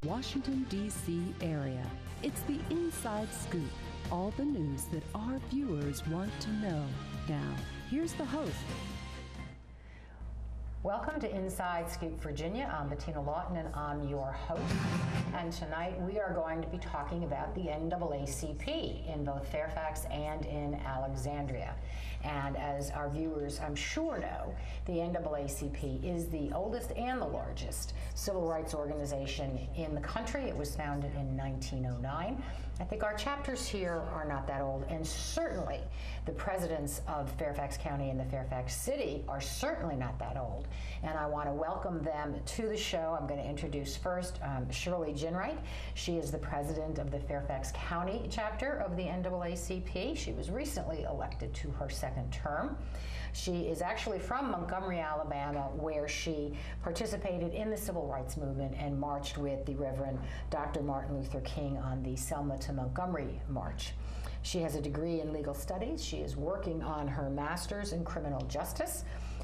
Washington, D.C. area. It's the Inside Scoop, all the news that our viewers want to know. Now, here's the host. Welcome to Inside Scoop Virginia. I'm Bettina Lawton and I'm your host. And tonight we are going to be talking about the NAACP in both Fairfax and in Alexandria. And as our viewers, I'm sure know, the NAACP is the oldest and the largest civil rights organization in the country. It was founded in 1909. I think our chapters here are not that old, and certainly the presidents of Fairfax County and the Fairfax City are certainly not that old. And I want to welcome them to the show. I'm going to introduce first Shirley Ginwright. She is the president of the Fairfax County chapter of the NAACP. She was recently elected to her second term. She is actually from Montgomery, Alabama, where she participated in the civil rights movement and marched with the Reverend Dr. Martin Luther King on the Selma to Montgomery March. She has a degree in legal studies. She is working on her master's in criminal justice.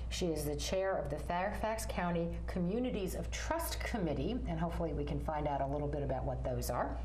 She is the chair of the Fairfax County Communities of Trust Committee, and hopefully we can find out a little bit about what those are.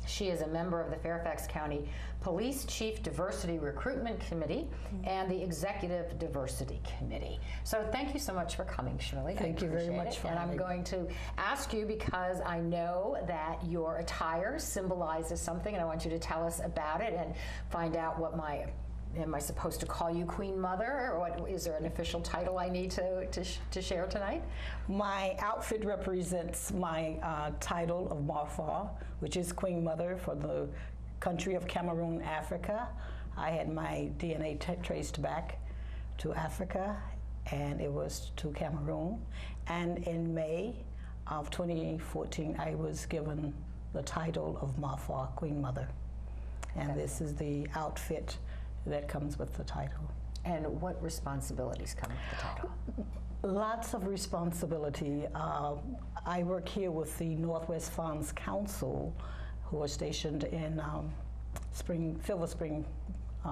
She is a member of the Fairfax County Police Chief Diversity Recruitment Committee and the Executive Diversity Committee. So thank you so much for coming, Shirley. Thank you very much for having me. And I'm going to ask you, because I know that your attire symbolizes something, and I want you to tell us about it and find out what am I supposed to call you Queen Mother, or what, is there an official title I need to share tonight? My outfit represents my title of Marfa, which is Queen Mother for the country of Cameroon, Africa. I had my DNA traced back to Africa, and it was to Cameroon. And in May of 2014, I was given the title of Marfa, Queen Mother. And this is the outfit that comes with the title. And what responsibilities come with the title? Lots of responsibility. I work here with the Northwest Funds Council, who are stationed in Silver Spring,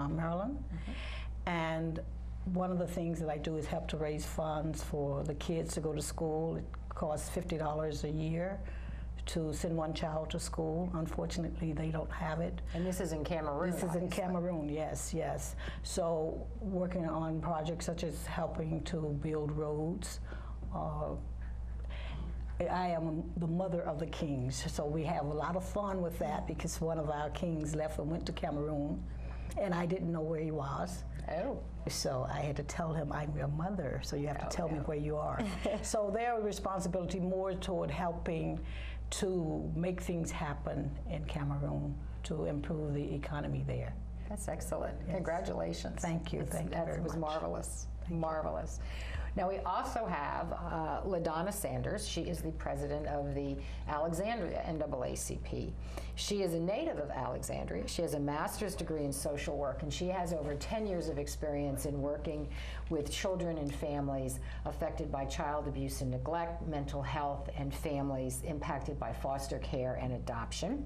Maryland. And one of the things that I do is help to raise funds for the kids to go to school. It costs $50 a year to send one child to school. Unfortunately, they don't have it. And this is in Cameroon? This is in Cameroon, yes, yes. So working on projects such as helping to build roads. I am the mother of the kings, so we have a lot of fun with that because one of our kings left and went to Cameroon, and I didn't know where he was. Oh. So I had to tell him, I'm your mother, so you have to tell me where you are. So their responsibility more toward helping to make things happen in Cameroon to improve the economy there. That's excellent. Yes. Congratulations. Thank you. Thank you very much. That was marvelous. Marvelous. Now we also have LaDonna Sanders. She is the president of the Alexandria NAACP. She is a native of Alexandria. She has a master's degree in social work, and she has over 10 years of experience in working with children and families affected by child abuse and neglect, mental health, and families impacted by foster care and adoption.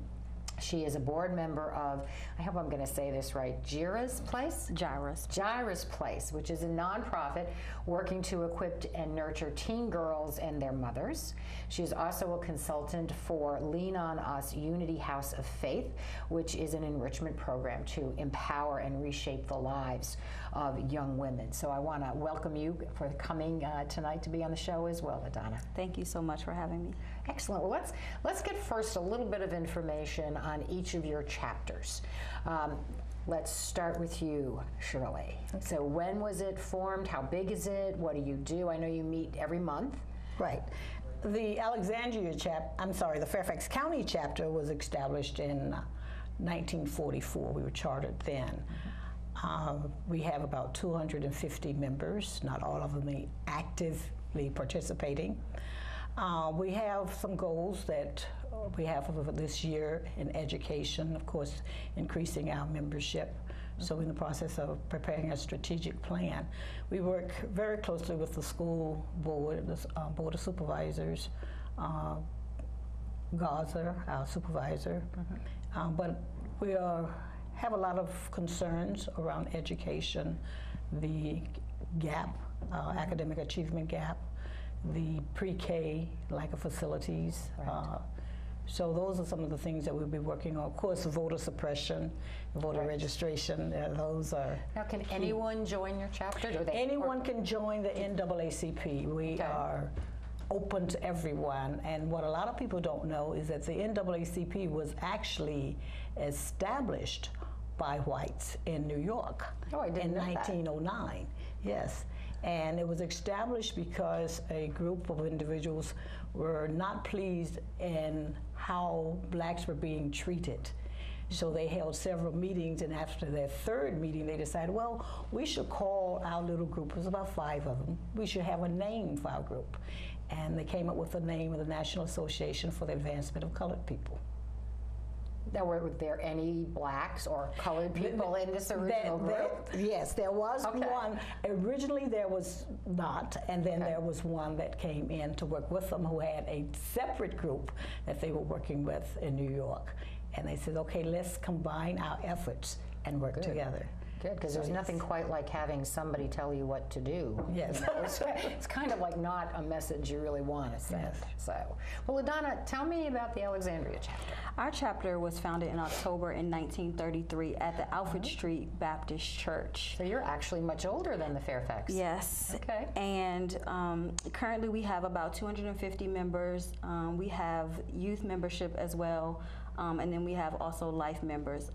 She is a board member of, I hope I'm going to say this right, Gyra's Place? Gyra's Place, which is a nonprofit working to equip and nurture teen girls and their mothers. She is also a consultant for Lean On Us Unity House of Faith, which is an enrichment program to empower and reshape the lives of young women. So I want to welcome you for coming tonight to be on the show as well, LaDonna. Thank you so much for having me. Excellent. Well, let's get first a little bit of information on each of your chapters. Let's start with you, Shirley. Okay. So when was it formed? How big is it? What do you do? I know you meet every month. Right. The the Fairfax County chapter was established in 1944. We were chartered then. We have about 250 members, not all of them actively participating. We have some goals that we have for this year in education, of course, increasing our membership. So in the process of preparing a strategic plan. We work very closely with the school board, the Board of Supervisors, Gaza, our supervisor. But we have a lot of concerns around education, the gap, academic achievement gap, the pre-K lack of facilities, So those are some of the things that we'll be working on. Of course, voter suppression, voter registration, those are. Now, can anyone join your chapter? Anyone can join the NAACP. We are open to everyone. And what a lot of people don't know is that the NAACP was actually established by whites in New York in 1909. Yes. And it was established because a group of individuals were not pleased in how blacks were being treated. So they held several meetings, and after their third meeting, they decided, well, we should call our little group, it was about 5 of them, we should have a name for our group. And they came up with the name of the National Association for the Advancement of Colored People. Now, were there any blacks or colored people in this original group? Yes, there was one. Originally, there was not, and then there was one that came in to work with them who had a separate group that they were working with in New York. And they said, okay, let's combine our efforts and work together. Good, because there's nothing quite like having somebody tell you what to do. Yes. You know, it's kind of like not a message you really want to send. Yes. So, well, LaDonna, tell me about the Alexandria chapter. Our chapter was founded in October in 1933 at the Alfred Street Baptist Church. So you're actually much older than the Fairfax. Yes. Okay. And currently we have about 250 members. We have youth membership as well, and then we have also life members.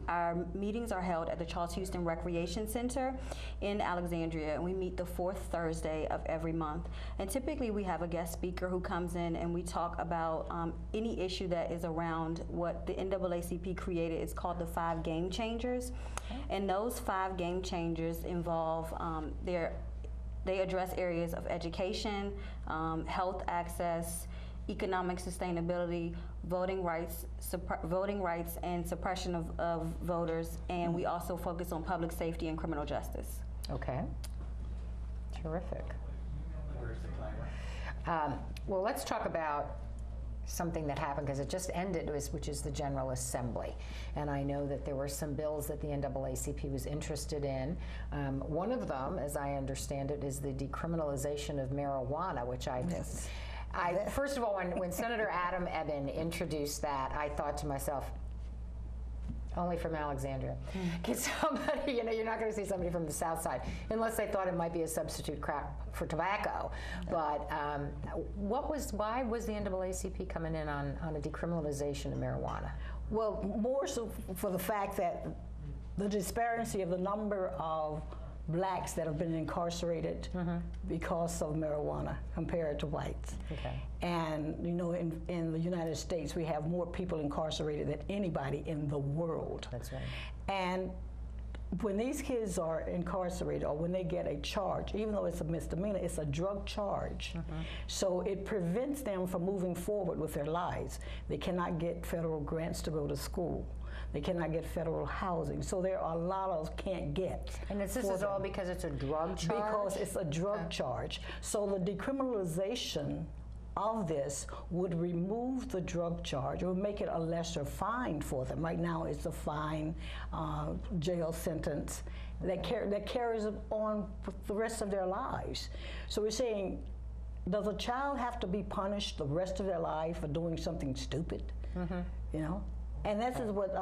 Our meetings are held at the Charles Houston Recreation Center in Alexandria, and we meet the 4th Thursday of every month. And typically we have a guest speaker who comes in and we talk about any issue that is around what the NAACP created. It's called the 5 Game Changers. And those 5 Game Changers involve, they address areas of education, health access, economic sustainability, voting rights and suppression of voters, and we also focus on public safety and criminal justice. Okay. Terrific. Well, let's talk about something that happened, because it just ended, which is the General Assembly. And I know that there were some bills that the NAACP was interested in. One of them, as I understand it, is the decriminalization of marijuana, which first of all, when Senator Adam Ebbin introduced that, I thought to myself, only from Alexandria. Get somebody, you know, you're not going to see somebody from the South Side, unless they thought it might be a substitute crop for tobacco. But why was the NAACP coming in on a decriminalization of marijuana? Well, more so for the fact that the disparity of the number of blacks that have been incarcerated because of marijuana compared to whites. Okay. And you know, in the United States, we have more people incarcerated than anybody in the world. That's right. And when these kids are incarcerated, or when they get a charge, even though it's a misdemeanor, it's a drug charge. So it prevents them from moving forward with their lives. They cannot get federal grants to go to school. They cannot get federal housing. So there are a lot of can't get. And this is all because it's a drug charge? Because it's a drug charge. So the decriminalization of this would remove the drug charge. It would make it a lesser fine for them. Right now it's a fine, jail sentence that carries on for the rest of their lives. So we're saying, does a child have to be punished the rest of their life for doing something stupid? You know? And this is what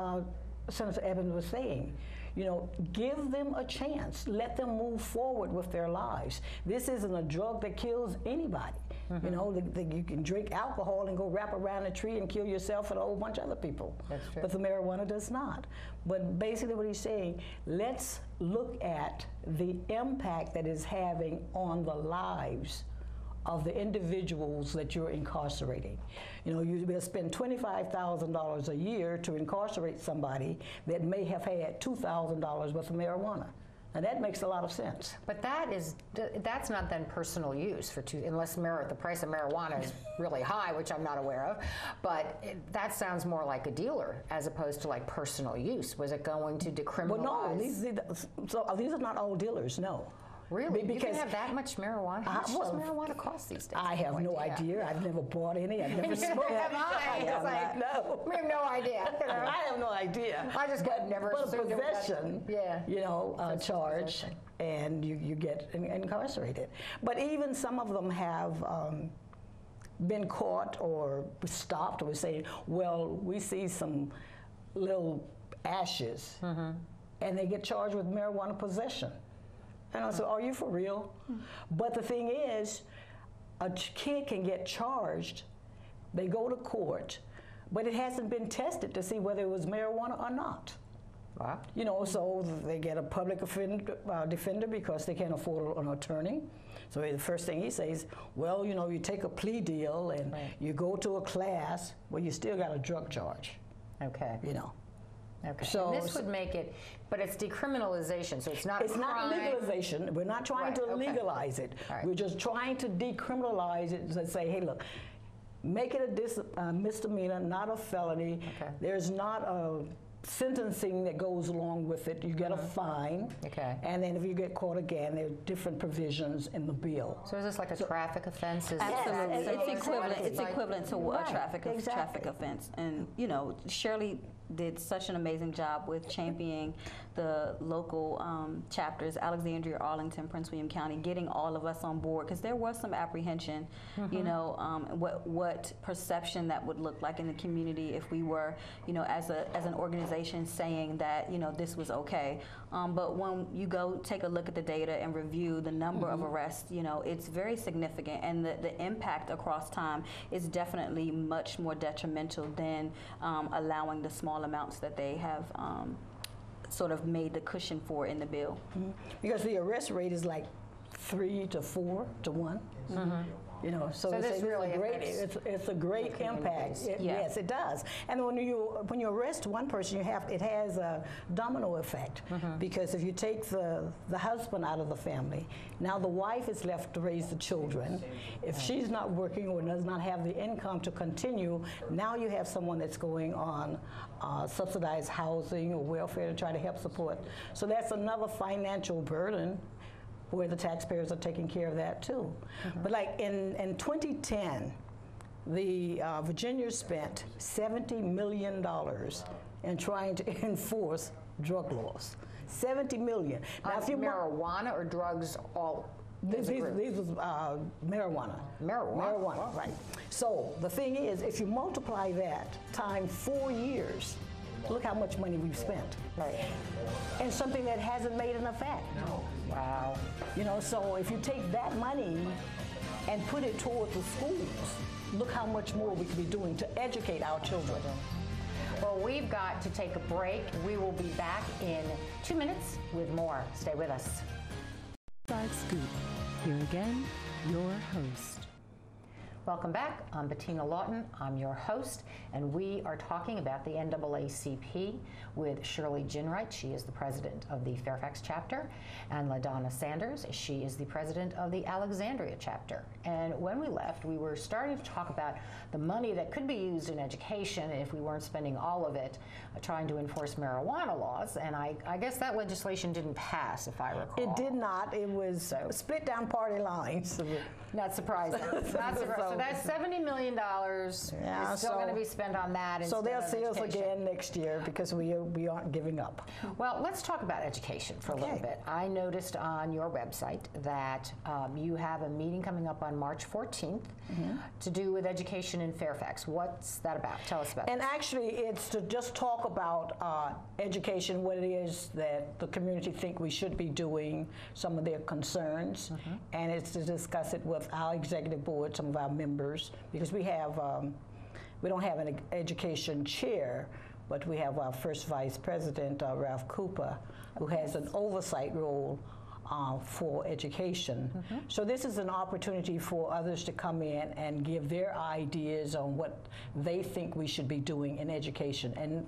Senator Evans was saying. You know, give them a chance. Let them move forward with their lives. This isn't a drug that kills anybody. You know, you can drink alcohol and go wrap around a tree and kill yourself and a whole bunch of other people. That's true. But the marijuana does not. But basically what he's saying, let's look at the impact that it's having on the lives of the individuals that you're incarcerating. You know, you will spend $25,000 a year to incarcerate somebody that may have had $2,000 worth of marijuana. And that makes a lot of sense. But that's not then personal use unless the price of marijuana is really high, which I'm not aware of. But that sounds more like a dealer as opposed to like personal use. Was it going to decriminalize? Well, no, these are not all dealers, no. Really? Because you can have that much marijuana? How much does marijuana cost these days? I have no idea. I've never bought any. I've never smoked. Have I? It's like, no. We have no idea. You know? I have no idea. I just never assumed possession, you know, charge, and you get incarcerated. But even some of them have been caught or stopped or say, well, we see some little ashes, and they get charged with marijuana possession. And I said, are you for real? But the thing is, a kid can get charged, they go to court, but it hasn't been tested to see whether it was marijuana or not. Wow. You know, so they get a public defender because they can't afford an attorney. So the first thing he says, well, you know, you take a plea deal and you go to a class, well, you still got a drug charge. Okay. You know. Okay. So and this would make it, but it's decriminalization, so it's not It's not legalization. We're not trying to legalize it. Right. We're just trying to decriminalize it and say, hey, look, make it a misdemeanor, not a felony. Okay. There's not a sentencing that goes along with it. You get a fine, and then if you get caught again, there are different provisions in the bill. So is this like a traffic offense? Absolutely. It's equivalent. It's like, equivalent to a traffic offense. And you know, Shirley did such an amazing job with championing the local chapters, Alexandria, Arlington, Prince William County, getting all of us on board, because there was some apprehension, you know, what perception that would look like in the community if we were, you know, as an organization saying that, you know, this was okay. But when you go take a look at the data and review the number of arrests, you know, it's very significant, and the impact across time is definitely much more detrimental than allowing the small amounts that they have sort of made the cushion for in the bill. Because the arrest rate is like 3 to 4 to 1. You know, so this really it's a great impact. Yes, it does. And when you arrest one person, it has a domino effect, because if you take the husband out of the family, now the wife is left to raise the children. If she's not working or does not have the income to continue, now you have someone that's going on subsidized housing or welfare to try to help support. So that's another financial burden, where the taxpayers are taking care of that too. But like in 2010, the Virginia spent $70 million in trying to enforce drug laws. $70 million. Now, if you marijuana or drugs all? These was marijuana. Marijuana, right. So the thing is, if you multiply that times 4 years, look how much money we've spent. Right. And something that hasn't made an effect. Wow. You know, so if you take that money and put it toward the schools, look how much more we could be doing to educate our children. Well, we've got to take a break. We will be back in 2 minutes with more. Stay with us. Inside Scoop. Here again, your host. Welcome back. I'm Bettina Lawton. I'm your host, and we are talking about the NAACP with Shirley Ginwright. She is the president of the Fairfax chapter, and LaDonna Sanders. She is the president of the Alexandria chapter. And when we left, we were starting to talk about the money that could be used in education if we weren't spending all of it trying to enforce marijuana laws. And I guess that legislation didn't pass, if I recall. It did not. It was split down party lines. Not surprising. Not surprising. So that's $70 million. Is still going to be spent on that. So they'll see us again next year, because we aren't giving up. Well, let's talk about education for a little bit. I noticed on your website that you have a meeting coming up on March 14th to do with education in Fairfax. What's that about? Tell us about it. And actually, it's to just talk about education, what it is that the community think we should be doing, some of their concerns, and it's to discuss it with our executive board, some of our members, because we don't have an education chair, but we have our first vice president, Ralph Cooper, who has an oversight role for education. So this is an opportunity for others to come in and give their ideas on what they think we should be doing in education, and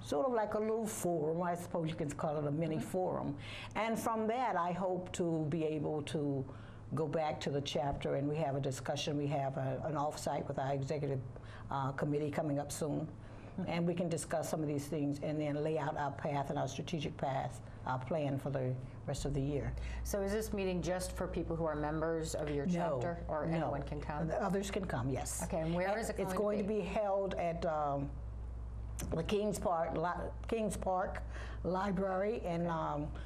sort of like a little forum. I suppose you can call it a mini forum. And from that, I hope to be able to go back to the chapter, and we have a discussion. We have an offsite with our executive committee coming up soon, and we can discuss some of these things and then lay out our path and our strategic path, our plan for the rest of the year. So is this meeting just for people who are members of your chapter, or anyone can come? Others can come, yes. Okay, and where is it going to be? It's going to be held at the Kings Park Library and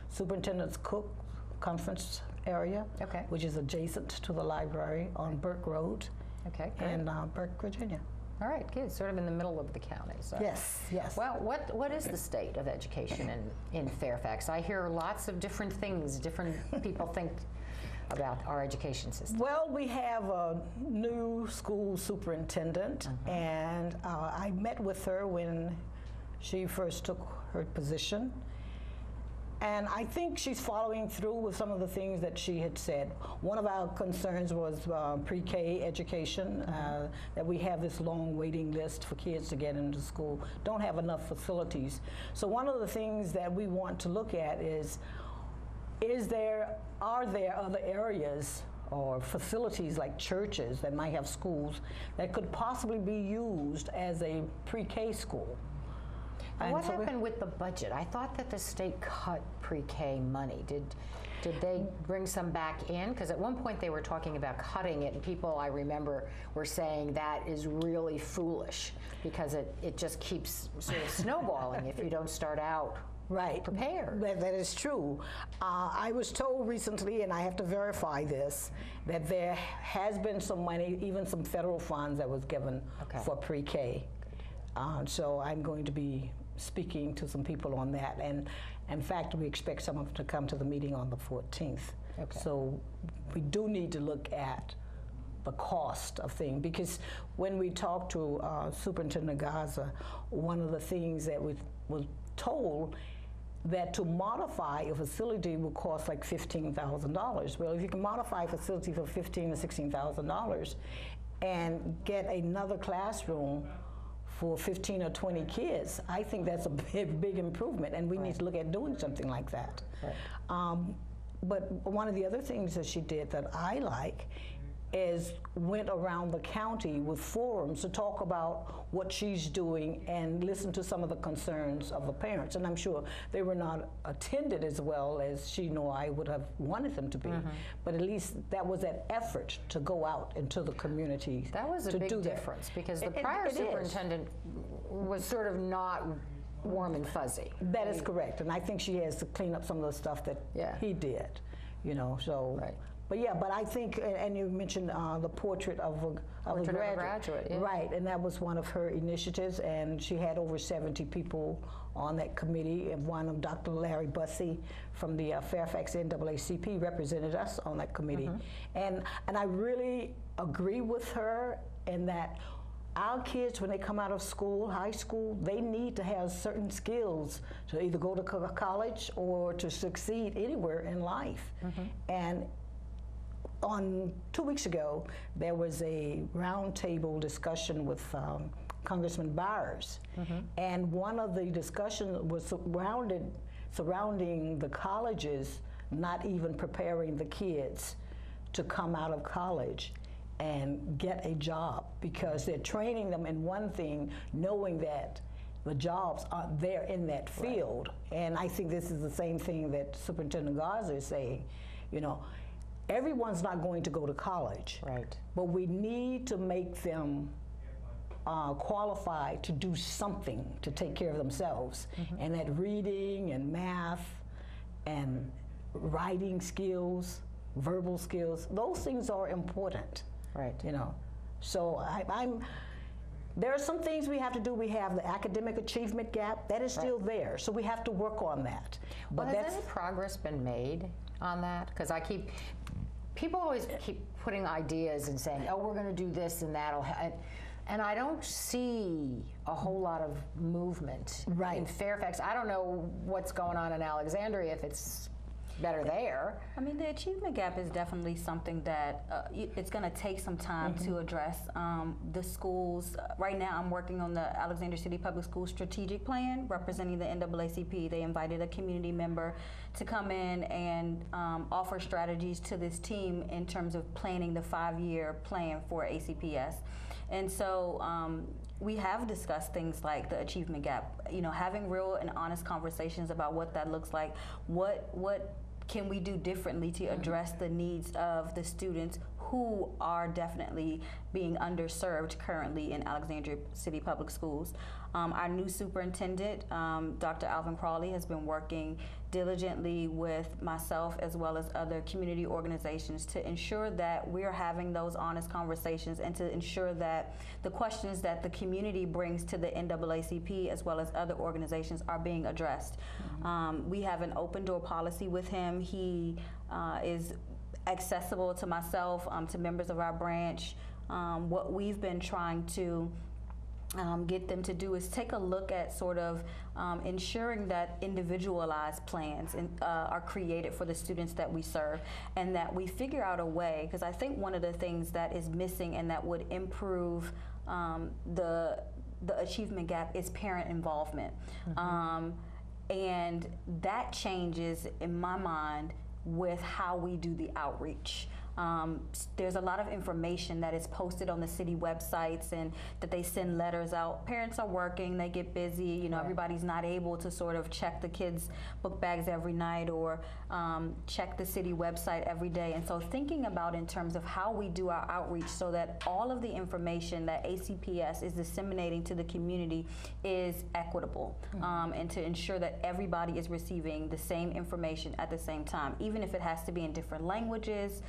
Superintendent's Cook Conference area, which is adjacent to the library on Burke Road. Okay, great. in Burke, Virginia. All right, good. Sort of in the middle of the county. So. Yes, yes. Well, what is the state of education in Fairfax? I hear lots of different things. Different people think about our education system. Well, we have a new school superintendent, and I met with her when she first took her position. And I think she's following through with some of the things that she had said. One of our concerns was pre-K education, that we have this long waiting list for kids to get into school, don't have enough facilities. So one of the things that we want to look at is are there other areas or facilities like churches that might have schools that could possibly be used as a pre-K school? And what happened with the budget? I thought that the state cut pre-K money. Did they bring some back in? Because at one point they were talking about cutting it, and people, I remember, were saying that is really foolish because it just keeps sort of snowballing if you don't start out prepared. That is true. I was told recently, and I have to verify this, that there has been some money, even some federal funds that was given for pre-K. So I'm going to be speaking to some people on that, and in fact we expect some of them to come to the meeting on the 14th. So we do need to look at the cost of things, because when we talked to Superintendent Gaza, one of the things that we was told that to modify a facility would cost like $15,000. Well, if you can modify a facility for $15,000 to $16,000 and get another classroom for 15 or 20 kids, I think that's a big improvement, and we need to look at doing something like that. But one of the other things that she did that I like is went around the county with forums to talk about what she's doing and listen to some of the concerns of the parents. And I'm sure they were not attended as well as she nor I would have wanted them to be. But at least that was that effort to go out into the community. That was a big difference, because the prior superintendent was sort of not warm and fuzzy. That is correct, and I think she has to clean up some of the stuff that he did, you know, so. But yeah, but I think, and you mentioned the portrait of a graduate. Right, and that was one of her initiatives, and she had over 70 people on that committee, and one of Dr. Larry Bussey from the Fairfax NAACP represented us on that committee. And I really agree with her in that our kids, when they come out of school, high school, they need to have certain skills to either go to college or to succeed anywhere in life. And on 2 weeks ago, there was a roundtable discussion with Congressman Byers, and one of the discussions was surrounding the colleges not even preparing the kids to come out of college and get a job, because they're training them in one thing, knowing that the jobs aren't there in that field. And I think this is the same thing that Superintendent Garza is saying, you know, everyone's not going to go to college, but we need to make them qualified to do something to take care of themselves. And that reading and math and writing skills, verbal skills, those things are important. You know, so there are some things we have to do. We have the academic achievement gap that is still there, so we have to work on that. But has any progress been made on that? Because people always keep putting ideas and saying, oh, we're going to do this and that'll and I don't see a whole lot of movement in Fairfax. I don't know what's going on in Alexandria, if it's better there. I mean, the achievement gap is definitely something that it's going to take some time to address. The schools, right now I'm working on the Alexandria City Public Schools strategic plan representing the NAACP. They invited a community member to come in and offer strategies to this team in terms of planning the 5-year plan for ACPS. And so we have discussed things like the achievement gap, you know, having real and honest conversations about what that looks like, what can we do differently to address the needs of the students who are definitely being underserved currently in Alexandria City Public Schools. Our new superintendent, Dr. Alvin Crawley, has been working diligently with myself as well as other community organizations to ensure that we're having those honest conversations and to ensure that the questions that the community brings to the NAACP as well as other organizations are being addressed. We have an open door policy with him. He is accessible to myself, to members of our branch. What we've been trying to get them to do is take a look at sort of ensuring that individualized plans are created for the students that we serve, and that we figure out a way, because I think one of the things that is missing and that would improve the achievement gap is parent involvement. And that changes, in my mind, with how we do the outreach. There's a lot of information that is posted on the city websites and that they send letters out. Parents are working, they get busy, you know, right. Everybody's not able to sort of check the kids' book bags every night or check the city website every day. And so thinking about in terms of how we do our outreach so that all of the information that ACPS is disseminating to the community is equitable, and to ensure that everybody is receiving the same information at the same time, even if it has to be in different languages.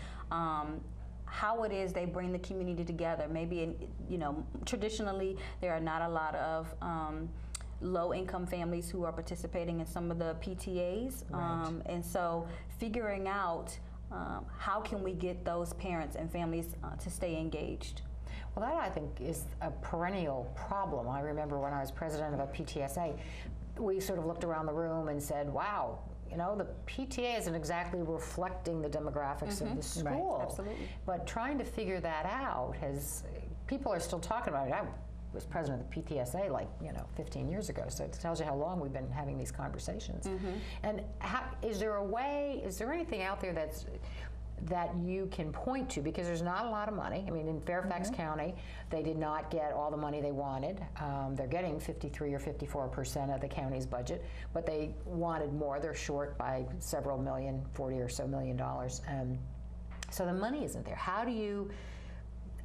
How it is they bring the community together. Maybe, you know, traditionally there are not a lot of low-income families who are participating in some of the PTAs, right. And so figuring out how can we get those parents and families to stay engaged. Well, that I think is a perennial problem. I remember when I was president of a PTSA, we sort of looked around the room and said, wow, you know, the PTA isn't exactly reflecting the demographics of the school. Right. Absolutely. But trying to figure that out people are still talking about it. I was president of the PTSA like, 15 years ago, so it tells you how long we've been having these conversations. And is there anything out there that you can point to, because there's not a lot of money. I mean, in Fairfax County, they did not get all the money they wanted. They're getting 53 or 54% of the county's budget, but they wanted more. They're short by several million, $40 or so million. So the money isn't there. How do you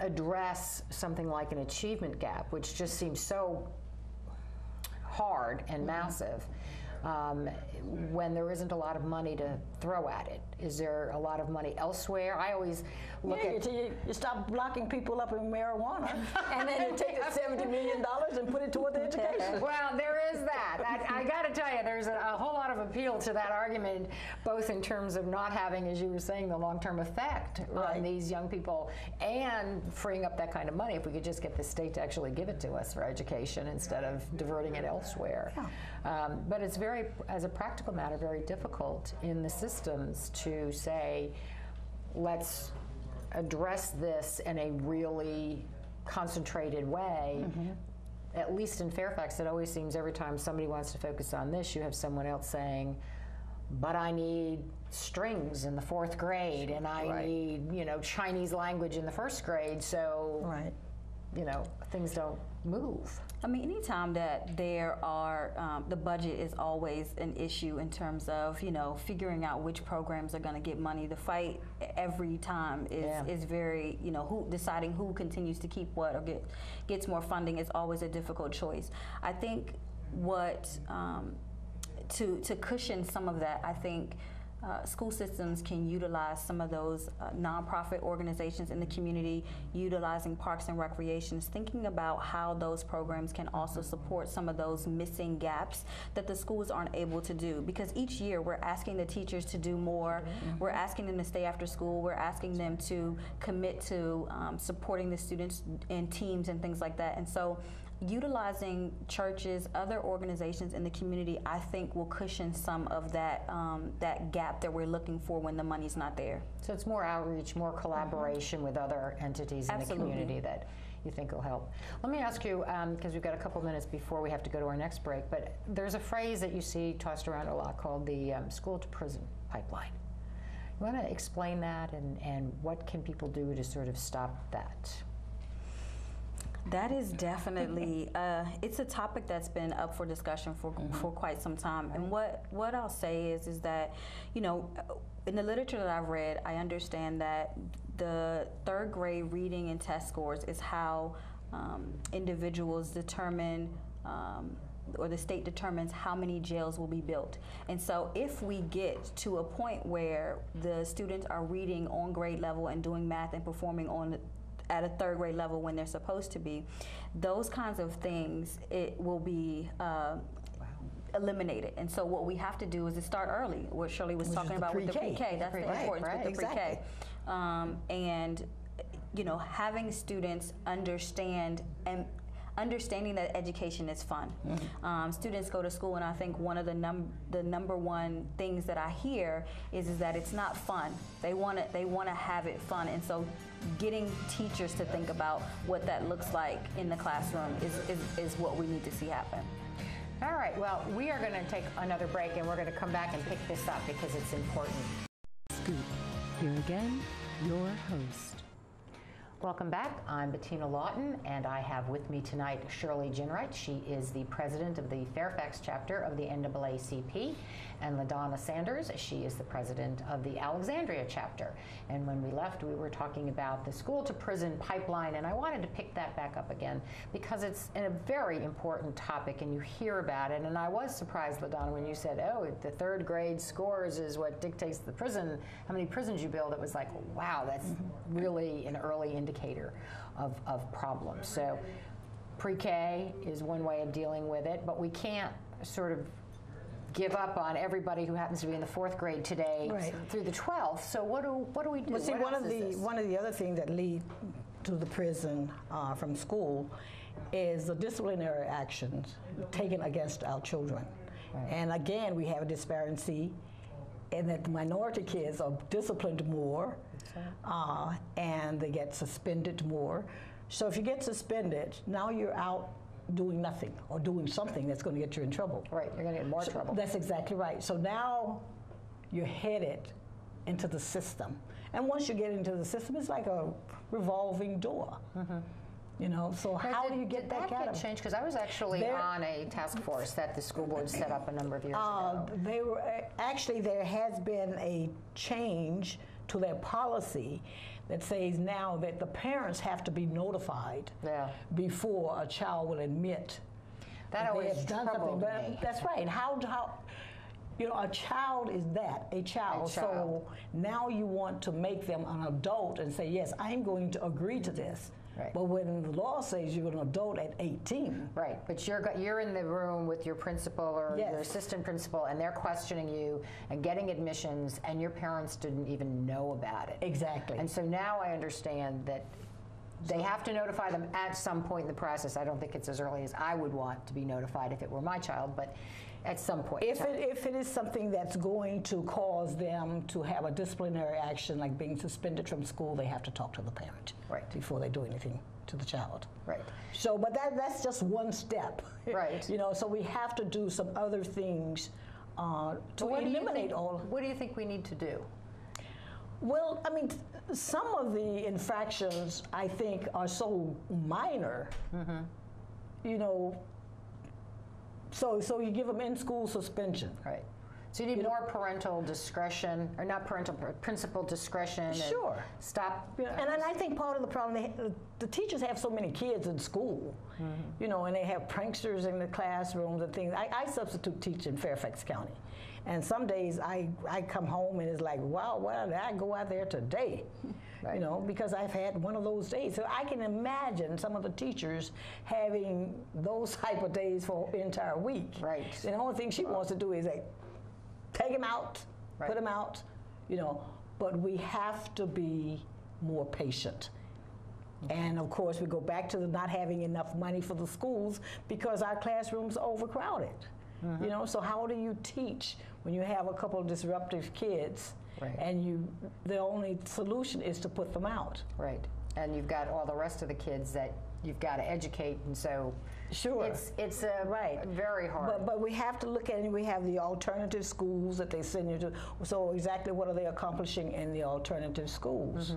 address something like an achievement gap, which just seems so hard and massive, when there isn't a lot of money to throw at it? Is there a lot of money elsewhere? I always look at... You stop locking people up in marijuana, and then you take the $70 million and put it toward the education. Well, there is that. I got to tell you, there's a whole lot of appeal to that argument, both in terms of not having, as you were saying, the long-term effect on these young people, and freeing up that kind of money if we could just get the state to actually give it to us for education instead of diverting it elsewhere. But it's very, as a practical matter, very difficult in the systems to say, let's address this in a really concentrated way. At least in Fairfax, it always seems every time somebody wants to focus on this, you have someone else saying, but I need strings in the 4th grade, and I need, Chinese language in the 1st grade, so, things don't move. I mean, anytime that there are, the budget is always an issue in terms of, figuring out which programs are going to get money. The fight every time is very, deciding who continues to keep what or gets more funding is always a difficult choice. I think to cushion some of that, I think school systems can utilize some of those nonprofit organizations in the community, utilizing parks and recreations, thinking about how those programs can also support some of those missing gaps that the schools aren't able to do. Because each year we're asking the teachers to do more, we're asking them to stay after school, we're asking them to commit to supporting the students in teams and things like that. And so utilizing churches, other organizations in the community, I think will cushion some of that that gap that we're looking for when the money's not there. So it's more outreach, more collaboration with other entities in the community that you think will help. Let me ask you, because we've got a couple minutes before we have to go to our next break, but there's a phrase that you see tossed around a lot called the school to prison pipeline. You want to explain that, and what can people do to sort of stop that? That is definitely, it's a topic that's been up for discussion for quite some time. And what I'll say is that, in the literature that I've read, I understand that the 3rd grade reading and test scores is how individuals determine or the state determines how many jails will be built. And so if we get to a point where the students are reading on grade level and doing math and performing at a third grade level when they're supposed to be, those kinds of things, it will be eliminated. And so what we have to do is to start early, what Shirley was talking about with the pre-K. That's the importance with the pre-K. And having students understanding that education is fun. Students go to school, and I think one of the number one things that I hear is that it's not fun. They want to have it fun, and so getting teachers to think about what that looks like in the classroom is what we need to see happen. All right, well, we are going to take another break, and we're going to come back and pick this up because it's important. Scoop. Here again, your host. Welcome back. I'm Bettina Lawton, and I have with me tonight Shirley Ginwright. She is the president of the Fairfax chapter of the NAACP, and LaDonna Sanders. She is the president of the Alexandria chapter. And when we left, we were talking about the school-to-prison pipeline, and I wanted to pick that back up again because it's a very important topic, and you hear about it. And I was surprised, LaDonna, when you said, oh, the third grade scores is what dictates the prison, how many prisons you build. It was like, wow, that's really an early indicator of problems. So pre-K is one way of dealing with it, but we can't sort of give up on everybody who happens to be in the fourth grade today through the 12th. So what do we do? Well, see, one of the other things that lead to the prison from school is the disciplinary actions taken against our children. And again, we have a disparity in that the minority kids are disciplined more, and they get suspended more. So if you get suspended, now you're out doing nothing or doing something that's going to get you in trouble. Right, you're going to get more trouble. That's exactly right. So now you're headed into the system. And once you get into the system, it's like a revolving door. So how do you get back at them? Changed? Because I was actually on a task force that the school board set up a number of years ago. They were actually, there has been a change to their policy that says now that the parents have to be notified before a child will admit that they have done something. But that's right. How a child is a child. So now you want to make them an adult and say, yes, I'm going to agree to this. Right. But when the law says you're an adult at 18. Right, but you're in the room with your principal or your assistant principal, and they're questioning you and getting admissions, and your parents didn't even know about it. Exactly. And so now I understand that they have to notify them at some point in the process. I don't think it's as early as I would want to be notified if it were my child, but at some point. If it is something that's going to cause them to have a disciplinary action, like being suspended from school, they have to talk to the parent before they do anything to the child. Right. So, but that's just one step. Right. So we have to do some other things to eliminate all. What do you think we need to do? Well, I mean, some of the infractions I think are so minor. So you give them in-school suspension. Right. So you need more parental discretion, or not parental, principal discretion. Sure. And stop. And I think part of the problem, the teachers have so many kids in school, and they have pranksters in the classrooms and things. I substitute teach in Fairfax County. And some days I come home and it's like, wow, why did I go out there today? Right. Because I've had one of those days. So I can imagine some of the teachers having those type of days for an entire week. Right. And the only thing she wants to do is take him out, put him out, but we have to be more patient. And of course, we go back to the not having enough money for the schools because our classrooms are overcrowded. So how do you teach when you have a couple of disruptive kids and the only solution is to put them out? Right. And you've got all the rest of the kids that you've got to educate, and so it's very hard. But we have to look at it. We have the alternative schools that they send you to. So exactly what are they accomplishing in the alternative schools?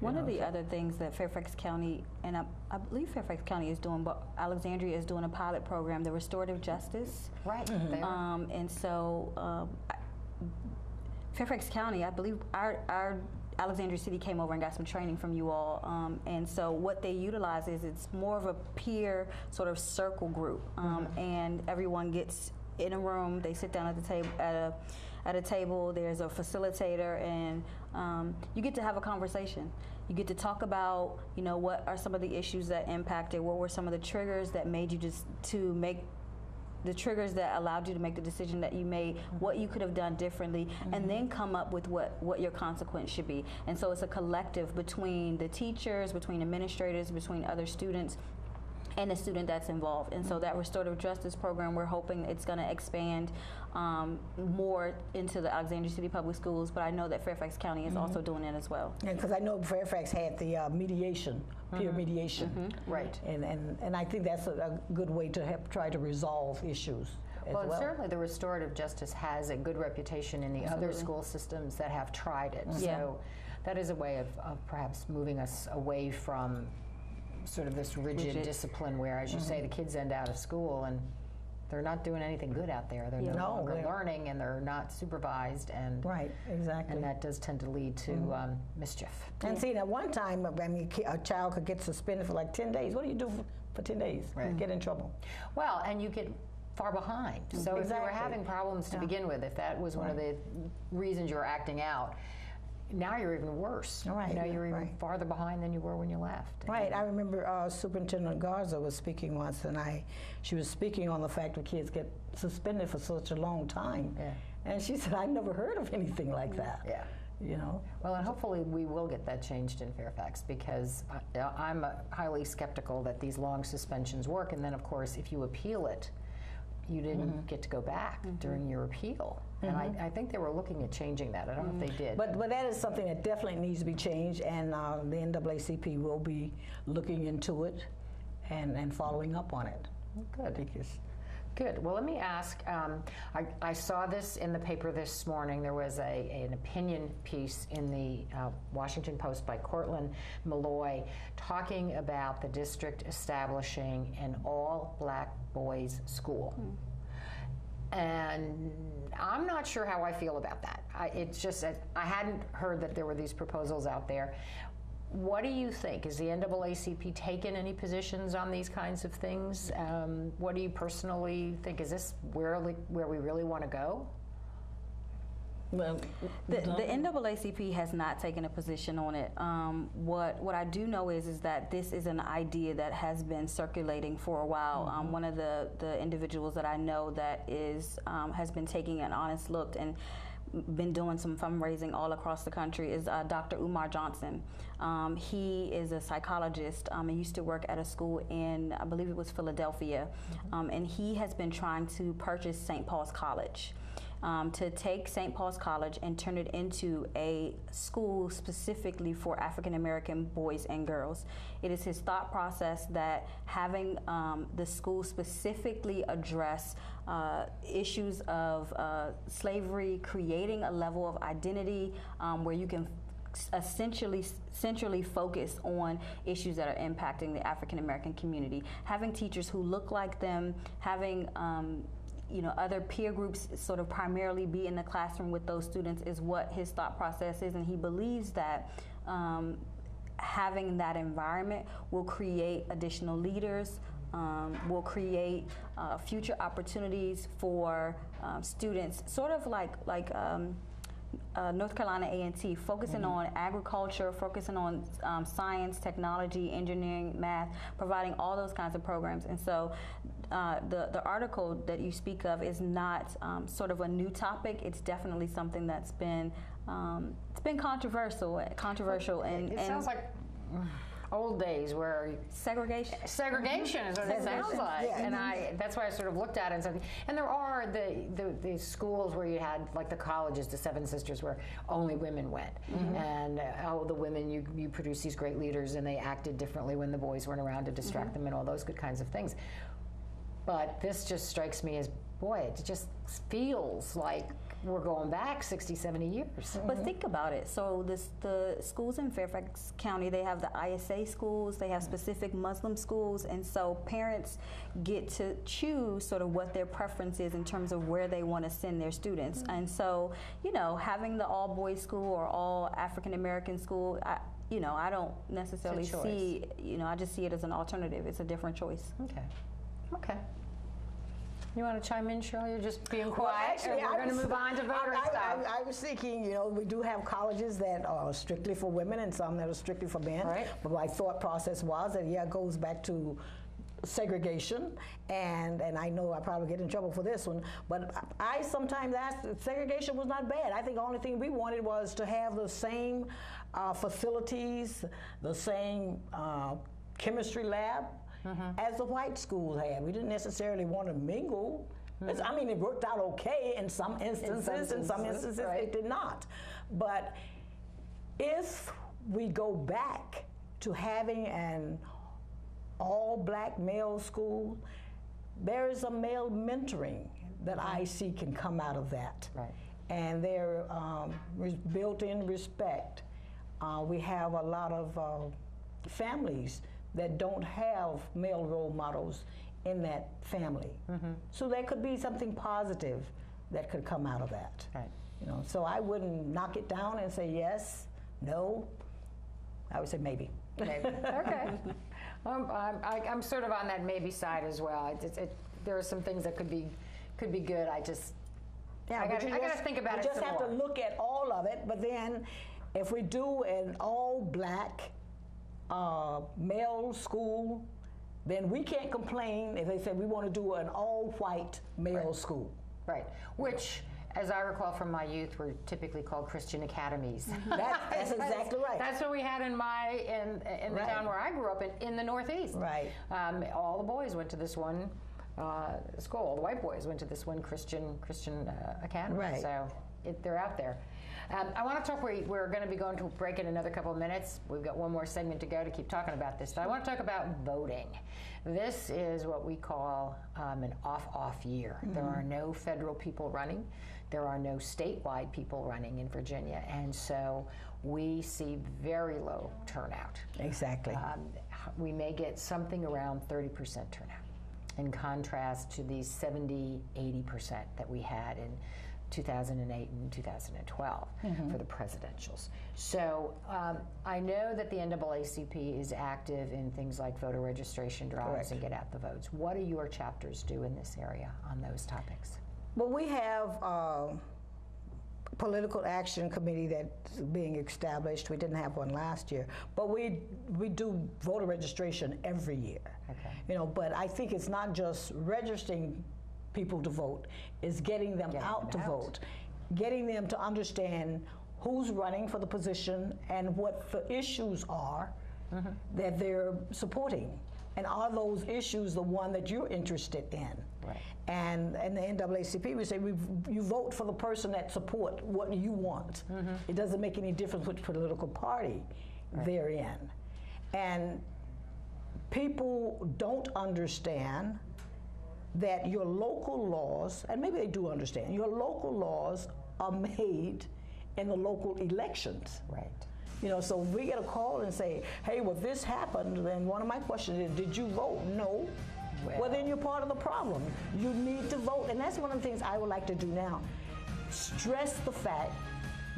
One of the other things that Fairfax County, and I believe Fairfax County is doing, but Alexandria is doing a pilot program, the restorative justice. Right. And so Fairfax County, I believe our Alexandria City came over and got some training from you all, and so what they utilize is it's more of a peer sort of circle group, and everyone gets in a room. They sit down at the table at a table. There's a facilitator, and you get to have a conversation. You get to talk about, you know, what are some of the issues that impacted, what were some of the triggers that made you the triggers that allowed you to make the decision that you made, what you could have done differently, and then come up with what your consequence should be. And so it's a collective between the teachers, between administrators, between other students, and the student that's involved. And so that restorative justice program, we're hoping it's going to expand more into the Alexandria City Public Schools, but I know that Fairfax County is also doing it as well. Yeah, because I know Fairfax had the mediation, peer mediation. Right. And I think that's a good way to try to resolve issues as well. Well, certainly the restorative justice has a good reputation in the other school systems that have tried it. So that is a way of perhaps moving us away from sort of this rigid discipline where, as you say, the kids end out of school and they're not doing anything good out there. They're no longer learning, and they're not supervised, and right, exactly. And that does tend to lead to mischief. And see, at one time, I mean, a child could get suspended for like 10 days. What do you do for 10 days? Right. Get in trouble. Well, and you get far behind. So if you were having problems to begin with, if that was one of the reasons you were acting out, now you're even worse. Right. Now you're even farther behind than you were when you left. Right. I remember Superintendent Garza was speaking once, and she was speaking on the fact that kids get suspended for such a long time. Yeah. And she said, I never heard of anything like that. Yeah. You know. Well, and hopefully we will get that changed in Fairfax, because I'm highly skeptical that these long suspensions work. And then, of course, if you appeal it, you didn't get to go back during your appeal. And I think they were looking at changing that. I don't know if they did. But that is something that definitely needs to be changed, and the NAACP will be looking into it and following up on it. Good. Good. Well, let me ask, I saw this in the paper this morning. There was an opinion piece in the Washington Post by Cortland Malloy talking about the district establishing an all-black boys' school. And I'm not sure how I feel about that. It's just that I hadn't heard that there were these proposals out there. What do you think? Is the NAACP taken any positions on these kinds of things? What do you personally think? Is this where we really want to go? Well, the NAACP has not taken a position on it. What I do know is that this is an idea that has been circulating for a while. One of the individuals that I know that has been taking an honest look and been doing some fundraising all across the country is Dr. Umar Johnson. He is a psychologist. He used to work at a school in, I believe it was Philadelphia, and he has been trying to purchase St. Paul's College. To take St. Paul's College and turn it into a school specifically for African American boys and girls. It is his thought process that having the school specifically address issues of slavery, creating a level of identity where you can centrally focus on issues that are impacting the African American community. Having teachers who look like them, having other peer groups sort of primarily be in the classroom with those students is what his thought process is, and he believes that having that environment will create additional leaders, will create future opportunities for students, sort of like North Carolina A&T, focusing on agriculture, focusing on science, technology, engineering, math, providing all those kinds of programs. And so the article that you speak of is not sort of a new topic. It's definitely something that's been it's been controversial, and it sounds like old days where segregation is what it sounds like. Yeah. And that's why I sort of looked at it and said, and there are the schools where you had, like the colleges, the Seven Sisters, where only women went. And the women, you produce these great leaders, and they acted differently when the boys weren't around to distract them and all those good kinds of things. But this just strikes me as boy, it just feels like we're going back 60, 70 years. But think about it. So the schools in Fairfax County, they have the ISA schools, they have specific Muslim schools, and so parents get to choose sort of what their preference is in terms of where they want to send their students. And so, you know, having the all-boys school or all African-American school, you know, I don't necessarily see, you know, I just see it as an alternative. It's a different choice. Okay. Okay. You want to chime in, Shirley? You're just being quiet. Well, actually, we're going to move on to voter stuff. I was thinking, you know, we do have colleges that are strictly for women and some that are strictly for men. Right. But my thought process was that, yeah, it goes back to segregation, and I know I probably get in trouble for this one, but I sometimes ask, segregation was not bad. I think the only thing we wanted was to have the same facilities, the same chemistry lab, as the white schools had. We didn't necessarily want to mingle. I mean, it worked out okay in some instances. In some instances, right. It did not. But if we go back to having an all-black male school, there is a male mentoring that I see can come out of that. Right. And there built-in respect. We have a lot of families that don't have male role models in that family. So there could be something positive that could come out of that. Right. You know, so I wouldn't knock it down and say yes, no. I would say maybe. Maybe. Okay. I'm sort of on that maybe side as well. There are some things that could be good. I got to think about it some more. You just have to look at all of it. But then, if we do an all-black male school, then we can't complain if they say we want to do an all-white male school. Right. Which, as I recall from my youth, were typically called Christian academies. That's exactly right. That's what we had in the town where I grew up in the Northeast. Right. All the boys went to this one school. All the white boys went to this one Christian academy. Right. So they're out there. I want to talk. We're going to be going to a break in another couple of minutes. We've got one more segment to go to keep talking about this. But I want to talk about voting. This is what we call an off year. There are no federal people running. There are no statewide people running in Virginia, and so we see very low turnout. Exactly. We may get something around 30% turnout, in contrast to the 70, 80% that we had in 2008 and 2012 for the presidentials. So I know that the NAACP is active in things like voter registration drives Correct. and get out the votes. What do your chapters do in this area on those topics? Well, we have a political action committee that's being established. We didn't have one last year, but we do voter registration every year. Okay. You know, but I think it's not just registering people to vote, it's getting them out to vote, getting them to understand who's running for the position and what the issues are that they're supporting. And are those issues the one that you're interested in? Right. And the NAACP, we say you vote for the person that support what you want. It doesn't make any difference which political party they're in. And people don't understand that your local laws, and maybe they do understand, your local laws are made in the local elections. Right. You know, so if we get a call and say, hey, well, this happened, then one of my questions is, did you vote? No. Well, then you're part of the problem. You need to vote. And that's one of the things I would like to do now. Stress the fact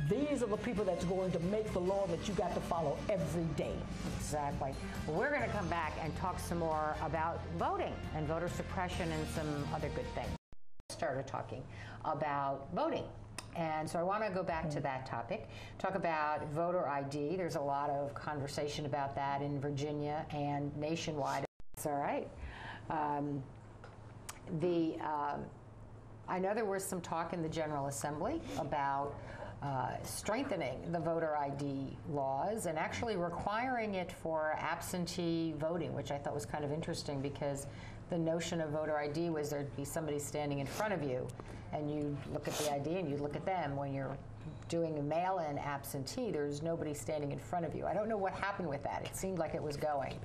these are the people that's going to make the law that you got to follow every day. Exactly. Well, we're going to come back and talk some more about voting and voter suppression and some other good things. Started talking about voting. And so I want to go back to that topic, talk about voter ID. There's a lot of conversation about that in Virginia and nationwide. That's all right. I know there was some talk in the General Assembly about strengthening the voter ID laws and actually requiring it for absentee voting, which I thought was kind of interesting because the notion of voter ID was there'd be somebody standing in front of you and you look at the ID and you look at them. When you're doing a mail-in absentee, there's nobody standing in front of you. I don't know what happened with that. It seemed like it was going.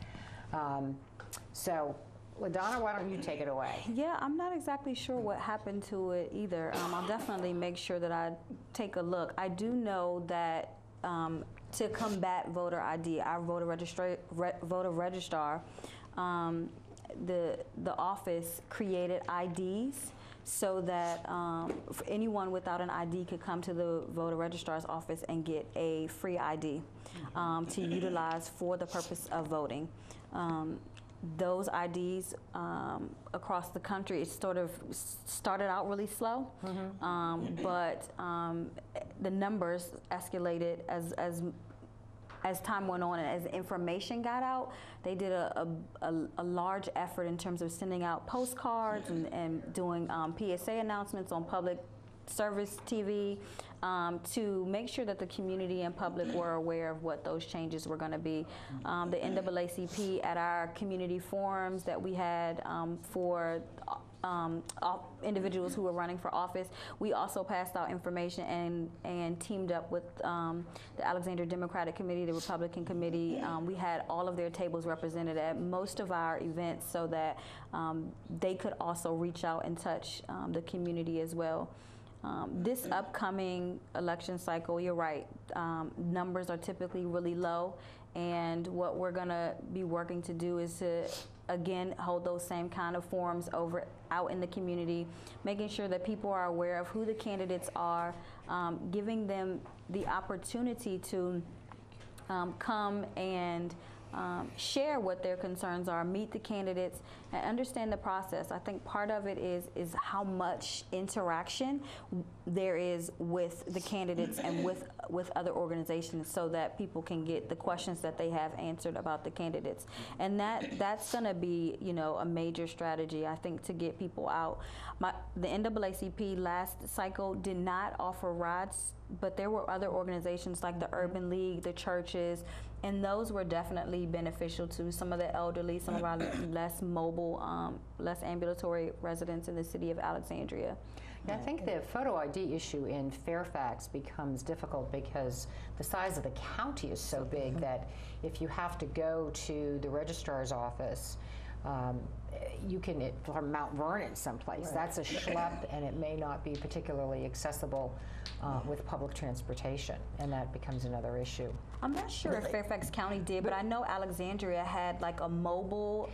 So LaDonna, why don't you take it away? Yeah, I'm not exactly sure what happened to it either. I'll definitely make sure that I take a look. I do know that to combat voter ID, our voter registrar, the office created IDs so that anyone without an ID could come to the voter registrar's office and get a free ID to utilize for the purpose of voting. Those IDs across the country, it sort of started out really slow, but the numbers escalated as time went on and as information got out. They did a large effort in terms of sending out postcards and doing PSA announcements on public service TV to make sure that the community and public were aware of what those changes were going to be. The NAACP at our community forums that we had for individuals who were running for office, we also passed out information and teamed up with the Alexandria Democratic Committee, the Republican Committee. We had all of their tables represented at most of our events so that they could also reach out and touch the community as well. This upcoming election cycle, you're right, numbers are typically really low, and what we're going to be working to do is to, again, hold those same kind of forums out in the community, making sure that people are aware of who the candidates are, giving them the opportunity to come and share what their concerns are, meet the candidates, and understand the process. I think part of it is how much interaction there is with the candidates and with other organizations so that people can get the questions that they have answered about the candidates. And that's going to be, a major strategy, I think, to get people out. The NAACP last cycle did not offer rides, but there were other organizations like the Urban League, the churches, and those were definitely beneficial to some of the elderly, some of our less mobile, less ambulatory residents in the city of Alexandria. Yeah, I think the photo ID issue in Fairfax becomes difficult because the size of the county is so big that if you have to go to the registrar's office, you can, from Mount Vernon someplace, that's a schlep, and it may not be particularly accessible with public transportation, and that becomes another issue. I'm not sure if Fairfax County did, but I know Alexandria had like a mobile.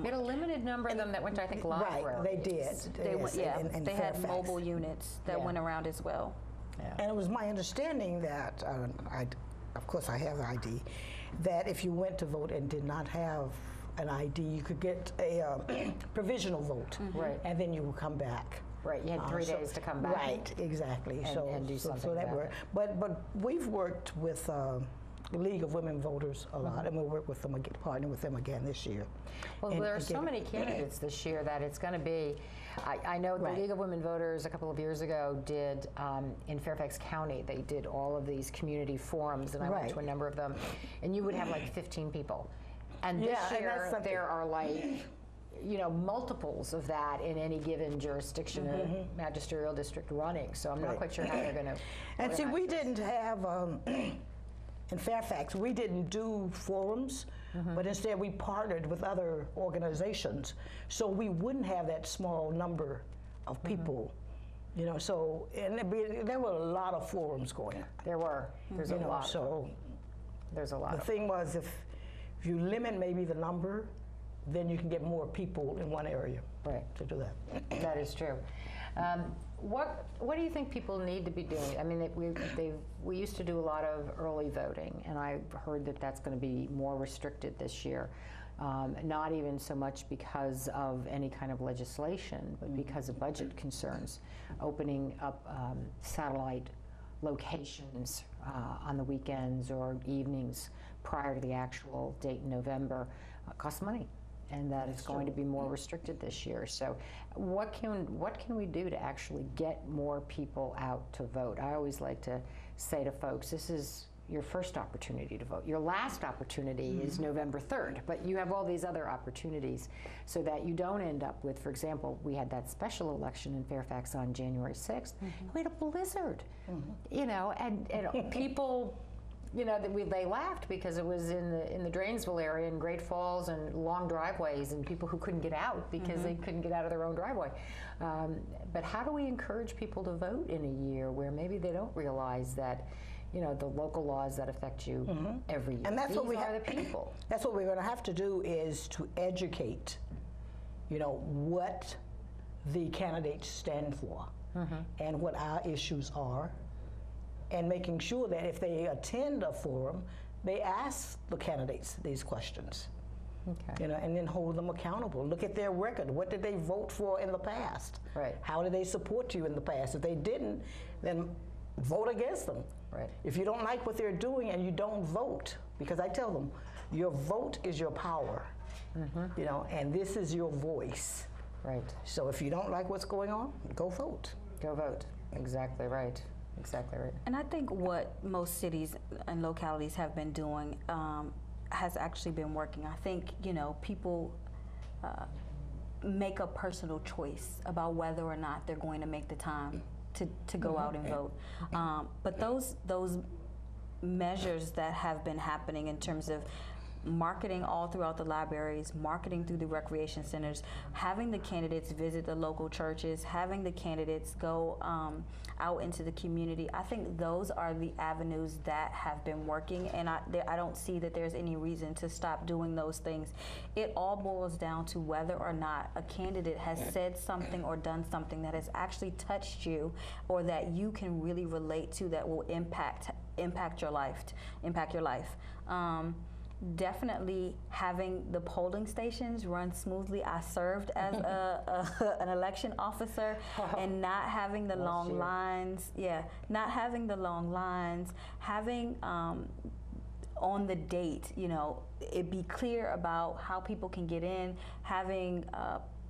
We had a limited number of them that went to, I think, libraries. Right, they did. They went, yeah, in they Fairfax. had mobile units that went around as well. Yeah. And it was my understanding that, of course I have an ID, that if you went to vote and did not have an ID, you could get a provisional vote, Right. and then you would come back. Right, you had 3 days to come back. Right, exactly. And do something so that about worked. But we've worked with the League of Women Voters a lot, and we'll work with them again, partner with them again this year. Well, there are so many candidates this year that it's going to be. I know the League of Women Voters a couple of years ago did in Fairfax County. They did all of these community forums, and I went to a number of them, and you would have like 15 people. And this year there are like, multiples of that in any given jurisdiction or magisterial district running. So I'm not quite sure how they're going to. And see, we didn't have in Fairfax, we didn't do forums, but instead we partnered with other organizations, so we wouldn't have that small number of people. So there were a lot of forums going. There were. There's a lot. So there's a lot. The thing was, if you limit maybe the number, then you can get more people in one area to do that. That is true. What do you think people need to be doing? I mean, we used to do a lot of early voting, and I heard that that's going to be more restricted this year. Not even so much because of any kind of legislation, but because of budget concerns. Opening up satellite locations on the weekends or evenings prior to the actual date in November costs money, and that it's going to be more restricted this year. So what can we do to actually get more people out to vote? I always like to say to folks, this is your first opportunity to vote. Your last opportunity is November 3rd, but you have all these other opportunities so that you don't end up with, for example, we had that special election in Fairfax on January 6th. We had a blizzard, and people you know, they laughed because it was in the Drainsville area, in Great Falls, and long driveways, and people who couldn't get out because they couldn't get out of their own driveway. But how do we encourage people to vote in a year where maybe they don't realize that, you know, the local laws that affect you every year? And that's what we are have. The people. That's what we're going to have to do, is to educate, you know, what the candidates stand for and what our issues are, and making sure that if they attend a forum, they ask the candidates these questions. Okay. You know, and then hold them accountable. Look at their record. What did they vote for in the past? Right. How did they support you in the past? If they didn't, then vote against them. Right. If you don't like what they're doing and you don't vote, because I tell them, your vote is your power. You know, and this is your voice. Right. So if you don't like what's going on, go vote. Go vote. Exactly right. Exactly right. And I think what most cities and localities have been doing has actually been working. I think, you know, people make a personal choice about whether or not they're going to make the time to go out and vote. But those measures that have been happening in terms of marketing all throughout the libraries, marketing through the recreation centers, having the candidates visit the local churches, having the candidates go out into the community. I think those are the avenues that have been working, and I don't see that there's any reason to stop doing those things. It all boils down to whether or not a candidate has said something or done something that has actually touched you, or that you can really relate to, that will impact your life. Definitely having the polling stations run smoothly. I served as an election officer, and not having the long lines. Yeah, not having the long lines. Having on the date, you know, it be clear about how people can get in. Having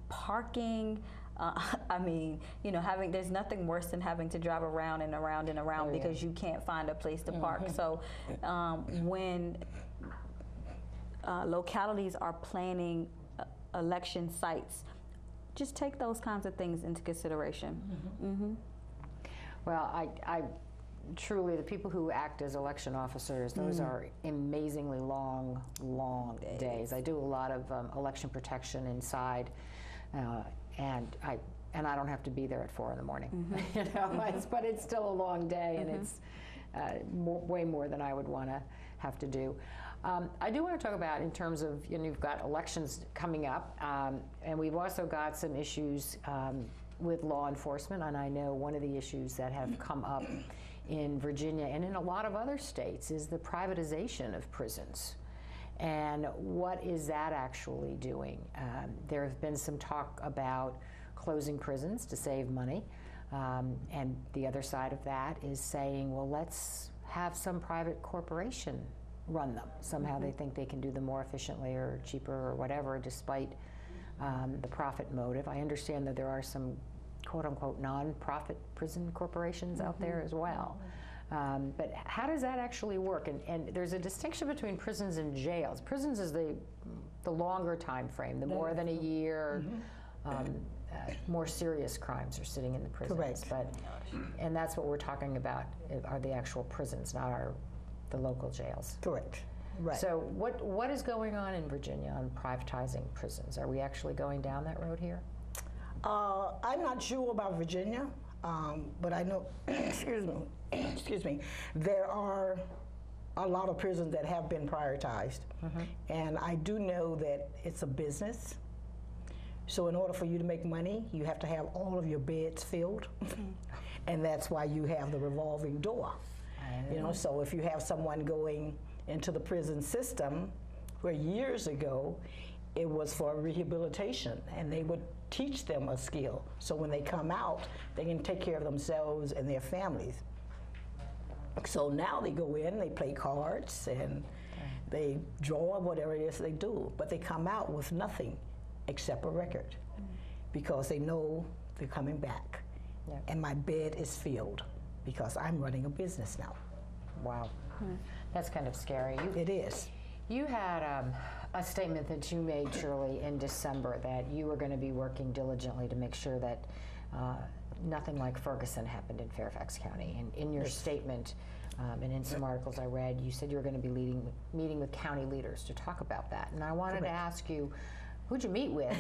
parking. I mean, you know, there's nothing worse than having to drive around and around and around because you can't find a place to park. So when localities are planning election sites, just take those kinds of things into consideration. Well, I truly, the people who act as election officers, those are amazingly long days. I do a lot of election protection inside, and I don't have to be there at 4 in the morning. You know, but it's still a long day, and it's way more than I would want to have to do. I do want to talk about, in terms of, you know, you've got elections coming up, and we've also got some issues with law enforcement, and I know one of the issues that have come up in Virginia and in a lot of other states is the privatization of prisons. And what is that actually doing? There have been some talk about closing prisons to save money, and the other side of that is saying, well, let's have some private corporation run them. Somehow they think they can do them more efficiently or cheaper or whatever, despite the profit motive. I understand that there are some quote-unquote non-profit prison corporations out there as well. But how does that actually work? And there's a distinction between prisons and jails. Prisons is the longer time frame, the more than a year. More serious crimes are sitting in the prisons. Correct. And that's what we're talking about, are the actual prisons, not the local jails. Correct. Right. So what is going on in Virginia on privatizing prisons? Are we actually going down that road here? I'm not sure about Virginia, but I know, excuse me, there are a lot of prisons that have been prioritized. And I do know that it's a business. So in order for you to make money, you have to have all of your beds filled. And that's why you have the revolving door. You know, so if you have someone going into the prison system, where years ago it was for rehabilitation, and they would teach them a skill, so when they come out, they can take care of themselves and their families. So now they go in, they play cards, and they draw, whatever it is they do, but they come out with nothing except a record, because they know they're coming back. And my bed is filled, because I'm running a business now. Wow. That's kind of scary. It is. You had a statement that you made, Shirley, in December, that you were going to be working diligently to make sure that nothing like Ferguson happened in Fairfax County. And in your statement, and in some articles I read, you said you were going to be meeting with county leaders to talk about that. And I wanted to ask you, who'd you meet with?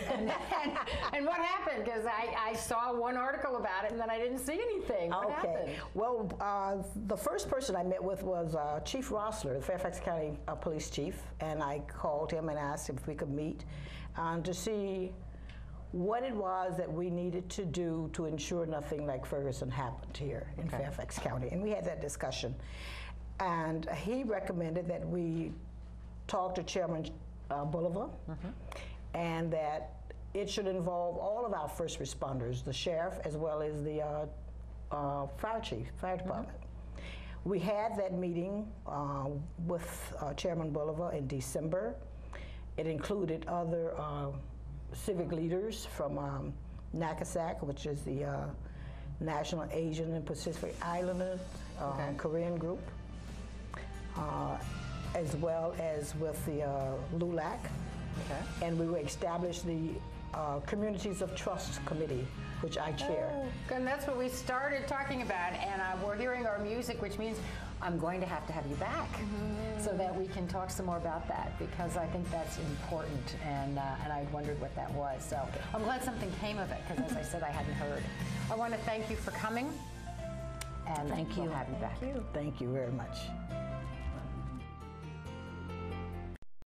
And what happened? Because I saw one article about it and then I didn't see anything. What happened? Well, the first person I met with was Chief Rossler, the Fairfax County Police Chief, and I called him and asked him if we could meet to see what it was that we needed to do to ensure nothing like Ferguson happened here in Fairfax County. And we had that discussion. And he recommended that we talk to Chairman Bolivar, and that it should involve all of our first responders, the sheriff as well as the fire department. We had that meeting with Chairman Bolivar in December. It included other civic leaders from NAACP, which is the National Asian and Pacific Islanders Korean group, as well as with the LULAC. And we established the Communities of Trust Committee, which I chair. Oh, and that's what we started talking about, and we're hearing our music, which means I'm going to have you back so that we can talk some more about that, because I think that's important, and I wondered what that was. So I'm glad something came of it, because as I said, I hadn't heard. I want to thank you for coming, and Thank you. We'll have you back. Thank you very much.